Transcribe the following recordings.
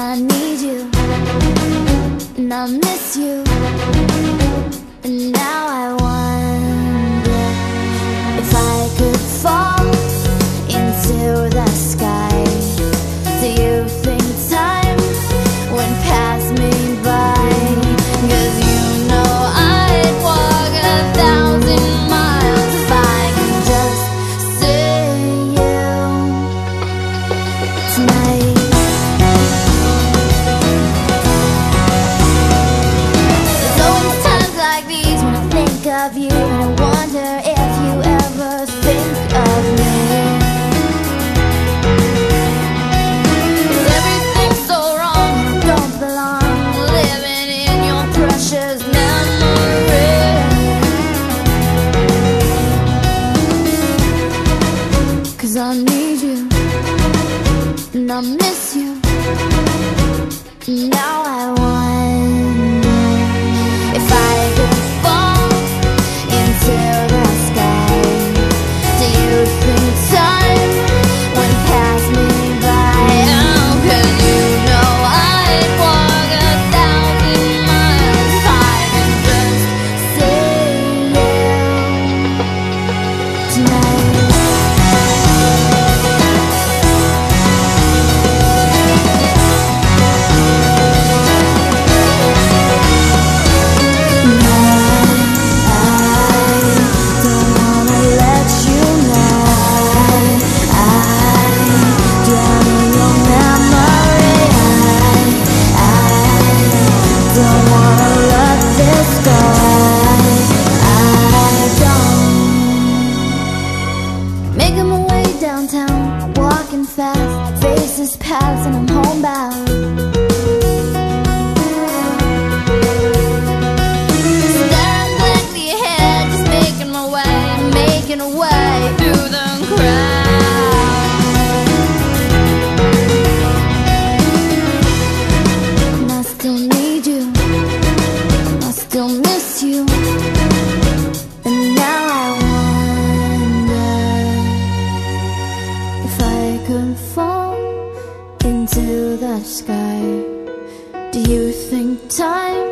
I need you, and I miss you, and now I wonder if I could fall into the sky. Do you think time would pass me by? 'Cause you know I'd walk 1,000 miles if I could just see you tonight. There's always times like these when I think of you, and I wonder if you ever think of me. I need you, and I miss you, now I wonder if I could fall into the sky. Do you think time would pass me by? Oh, 'cause you know I'd walk 1,000 miles if I could just see you tonight. Making my way downtown, walking fast, faces pass and I'm homebound. Staring blankly ahead, just making my way through the crowd. And I still need you, I still miss you, and now I wonder if I could fall into the sky. Do you think time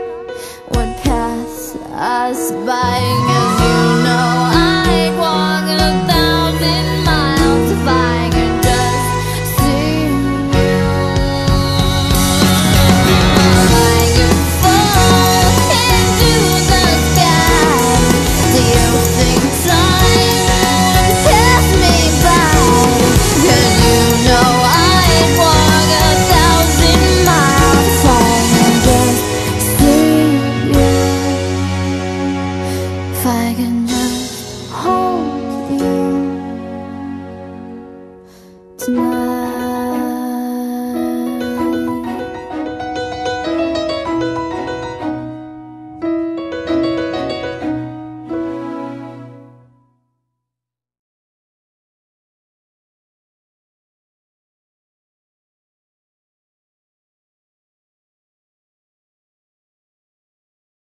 would pass us by? 'Cause you know